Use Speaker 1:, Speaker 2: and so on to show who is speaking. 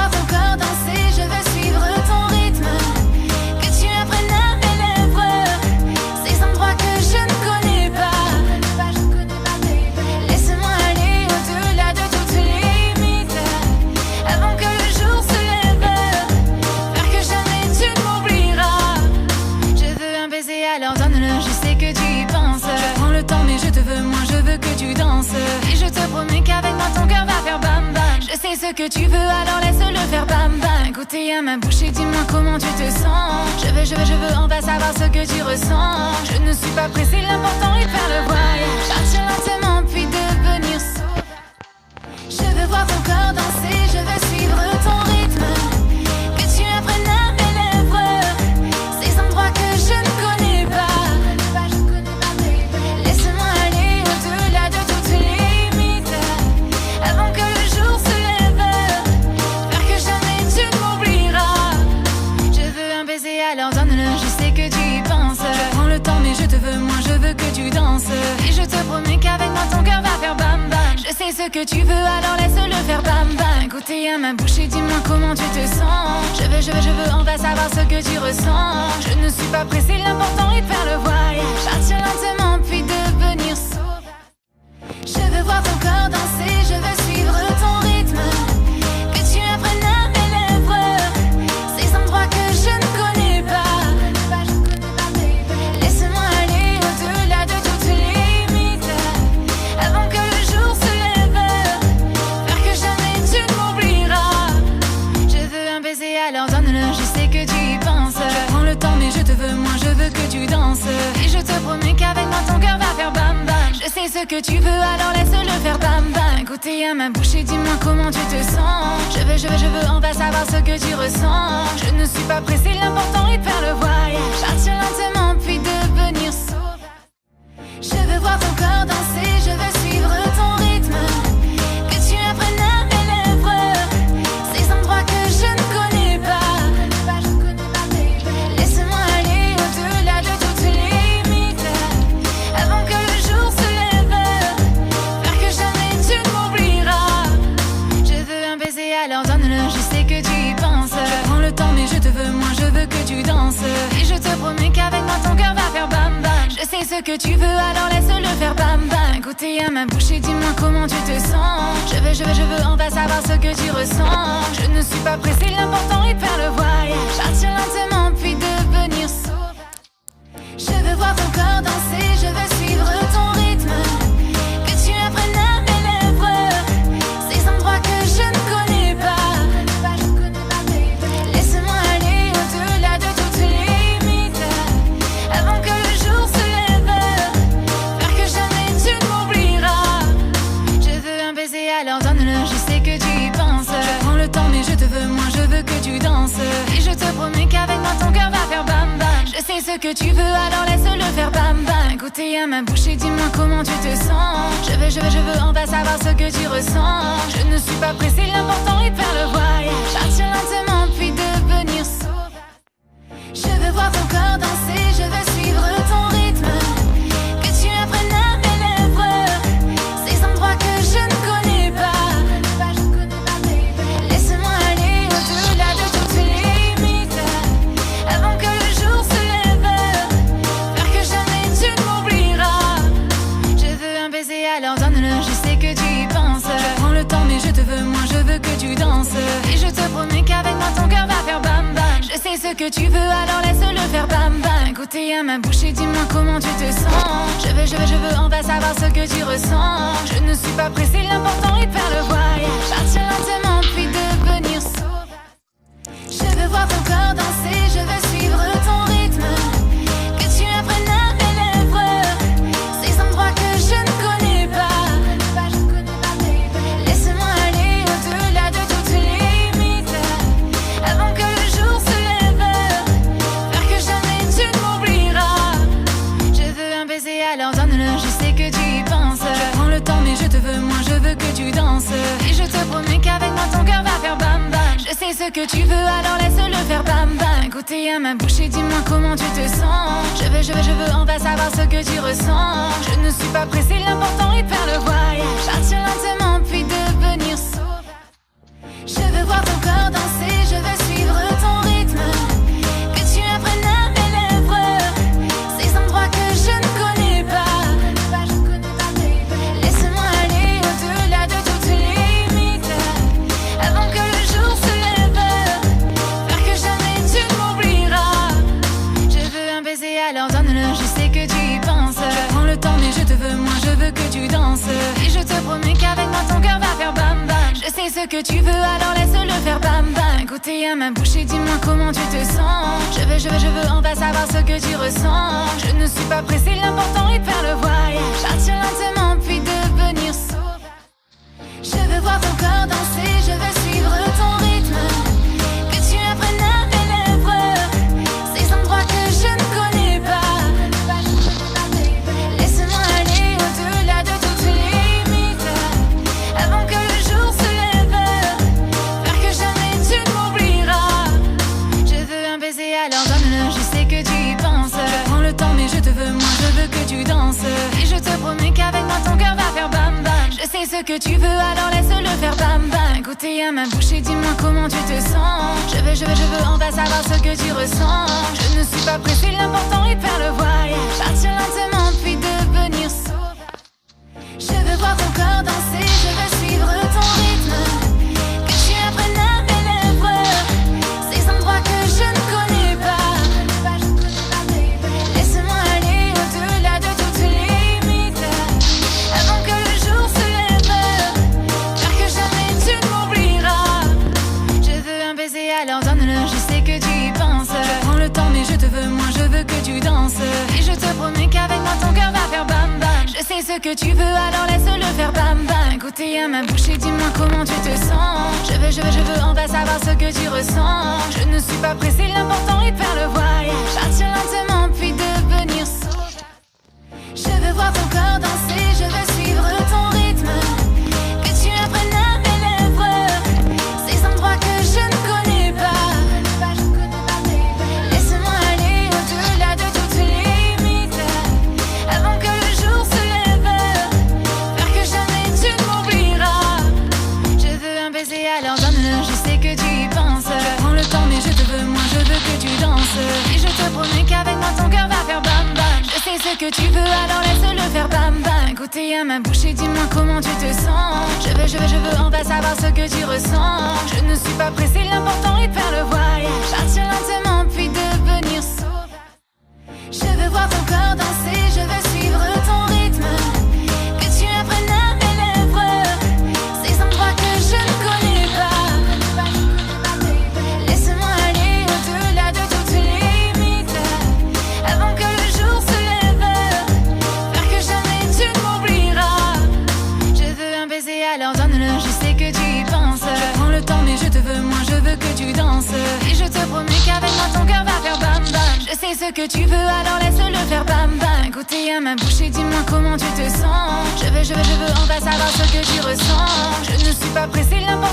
Speaker 1: voir ton corps danser, je veux suivre ton rythme. Que tu apprennes à mes lèvres ces endroits que je ne connais pas. Laisse-moi aller au-delà de toutes les limites avant que le jour se lève. Faire que jamais tu ne m'oublieras. Je veux un baiser, alors donne-le, je sais que tu y penses. Je prends le temps mais je te veux, moi je veux que tu danses. Et je te promets qu'avec moi ton cœur va faire bam bam. Je sais ce que tu veux, alors laisse-le faire bam bam. Goûter à ma bouche et dis-moi comment tu te sens. Je veux, on va savoir ce que tu ressens. Je ne suis pas pressée, l'important est de faire le voyage. Partir lentement puis devenir sauvage. Je veux voir ton corps danser, je veux suivre ton rythme. Que tu apprennes à mes lèvres ces endroits que je ne connais pas. Laisse-moi aller au-delà de toutes les limites avant que le jour se lève. Faire que jamais tu ne m'oublieras. Je veux un baiser, alors donne-le, je sais que tu y penses. Je prends le temps mais je te veux, moi je veux que tu danses. Et je te promets qu'avec moi ton cœur va faire bam bam. Je sais ce que tu veux, alors laisse-le faire bam bam. Goûter à ma bouche et dis-moi comment tu te sens. Je veux, on va savoir ce que tu ressens. Je ne suis pas pressée, l'important est de faire le voyage. Partir lentement puis devenir sauvage. Je veux voir ton corps danser, je veux suivre ton rythme. Que tu apprennes à mes lèvres ces endroits que je ne connais pas. Laisse-moi aller au-delà de toutes les limites avant que le jour se lève. Faire que jamais tu ne m'oublieras. Je veux un baiser, alors donne-le, je sais que tu y penses. Je prends le temps mais je te veux, moi je veux que tu danses. Et je te promets qu'avec moi ton cœur va faire bam bam. Je sais ce que tu veux, alors laisse-le faire bam bam. Goûter à ma bouche et dis-moi comment tu te sens. Je veux, on va savoir ce que tu ressens. Je ne suis pas pressée, l'important est de faire le voyage. Partir lentement puis devenir sauvage. Je veux voir ton corps danser, je veux suivre ton rythme. Que tu apprennes à mes lèvres ces endroits que je ne connais pas. Laisse-moi aller au-delà de toutes les limites avant que le jour se lève. Faire que jamais tu ne m'oublieras. Je veux un baiser, alors donne-le, je sais que tu y penses. Je prends le temps mais je te veux, moi je veux que tu danses. Et je te promets qu'avec moi ton cœur va faire bam bam. Je sais ce que tu veux, alors laisse-le faire bam bam. Goûter à ma bouche et dis-moi comment tu te sens. Je veux, on va savoir ce que tu ressens. Je ne suis pas pressée, l'important est de faire le voyage. Partir lentement puis devenir sauvage. Je veux voir ton corps danser, je veux suivre ton rythme. Que tu apprennes à mes lèvres ces endroits que je ne connais pas. Laisse-moi aller au-delà de toutes les limites avant que le jour se lève. Faire que jamais tu ne m'oublieras. Je veux un baiser, alors donne-le, je sais que tu y penses. Je prends le temps mais je te veux, moi je veux que tu danses. Et je te promets qu'avec moi ton cœur va faire bam bam. Je sais ce que tu veux, alors laisse-le faire bam bam. Goûter à ma bouche et dis-moi comment tu te sens. Je veux, on va savoir ce que tu ressens. Je ne suis pas pressée, l'important est de faire le voyage. Partir lentement puis devenir sauvage. Je veux voir ton corps danser, je veux suivre ton rythme. Que tu apprennes à mes lèvres ces endroits que je ne connais pas. Laisse-moi aller au-delà de toutes les limites avant que le jour se lève. Faire que jamais tu ne m'oublieras. Je veux un baiser, alors donne-le, je sais que tu y penses. Je prends le temps mais je te veux, moi je veux que tu danses. Et je te promets qu'avec moi ton cœur va faire bam bam. Je sais ce que tu veux, alors laisse-le faire bam bam. Goûter à ma bouche et dis-moi comment tu te sens. Je veux, on va savoir ce que tu ressens. Je ne suis pas pressée, l'important est de faire le voyage. Partir lentement puis devenir sauvage. Je veux voir ton corps danser, je veux suivre ton rythme. Que tu apprennes à mes lèvres ces endroits que je ne connais pas. Laisse-moi aller au-delà de toutes les limites avant que le jour se lève. Faire que jamais tu ne m'oublieras. Je veux un baiser, alors donne-le, je sais que tu y penses. Je prends le temps mais je te veux, moi je veux que tu danses. Et je te promets qu'avec moi ton cœur va faire bam bam. Je sais ce que tu veux, alors laisse-le faire bam bam. Goûter à ma bouche et dis-moi comment tu te sens. Je veux, on va savoir ce que tu ressens. Je ne suis pas pressée, l'important est de faire le voyage. Partir lentement puis devenir sauvage. Je veux voir ton corps dans que tu veux, alors laisse-le faire bam bam. Goûter à ma bouche et dis-moi comment tu te sens. Je veux, on va savoir ce que tu ressens. Je ne suis pas pressée, l'important est de faire le voyage. Partir lentement puis devenir sauvage. Je veux voir ton corps danser, je veux suivre ton rythme. Que tu apprennes à mes lèvres ces endroits que je ne connais pas. Laisse-moi aller au-delà de toutes les limites avant que le jour se lève. Faire que jamais tu ne m'oublieras. Je veux un baiser, alors donne-le, je sais que tu y penses. Je prends le temps mais je te veux, moi je veux que tu danses. Et je te promets qu'avec moi ton cœur va faire bam bam. Je sais ce que tu veux, alors laisse-le faire bam bam. Goûter à ma bouche et dis-moi comment tu te sens. Je veux, on va savoir ce que tu ressens. Je ne suis pas pressée, l'important est de faire le voyage. Partir lentement puis devenir sauvage. Je veux voir ton corps danser, je veux suivre ton rythme. Que tu apprennes à mes lèvres ces endroits que je ne connais pas. Laisse-moi aller au-delà de toutes les limites avant que le jour se lève. Faire que jamais tu ne m'oublieras. Je veux un baiser, alors donne-le, je sais que tu y penses. Je prends le temps mais je te veux, moi je veux que tu danses. Et je te promets qu'avec moi ton cœur va faire bam bam. Je sais ce que tu veux, alors laisse-le faire bam bam. Goûter à ma bouche et dis-moi comment tu te sens. Je veux, on va savoir ce que tu ressens. Je ne suis pas pressée, l'important est de faire le voyage. Partir lentement puis devenir sauvage. Je veux voir ton corps danser, je veux suivre ton rythme. Que tu apprennes à mes lèvres ces endroits que je ne connais pas. Laisse-moi aller au-delà de toutes les limites avant que le jour se lève. Faire que jamais tu ne m'oublieras. Je veux un baiser, alors donne-le, je sais que tu y penses. Je prends le temps mais je te veux, moi je veux que tu danses. Et je te promets qu'avec moi ton cœur va faire bam bam. Je sais ce que tu veux, alors laisse-le faire bam bam. Goûter à ma bouche et dis-moi comment tu te sens. Je veux, on va savoir ce que tu ressens. Je ne suis pas pressée, l'important est de faire le voyage. Partir lentement puis devenir sauvage. Je veux voir ton corps danser, je veux suivre ton rythme. Que tu apprennes à mes lèvres ces endroits que je ne connais pas. Laisse-moi aller au-delà de toutes les limites avant que le jour se lève. Faire que jamais tu ne m'oublieras. Je veux un baiser, alors donne-le, je sais que tu y penses. Je prends le temps mais je te veux, moi je veux que tu danses. Et je te promets qu'avec moi ton cœur va faire bam bam. Je sais ce que tu veux, alors laisse-le faire bam bam. Goûter à ma bouche et dis-moi comment tu te sens. Je veux, on va savoir ce que tu ressens. Je ne suis pas pressée, l'important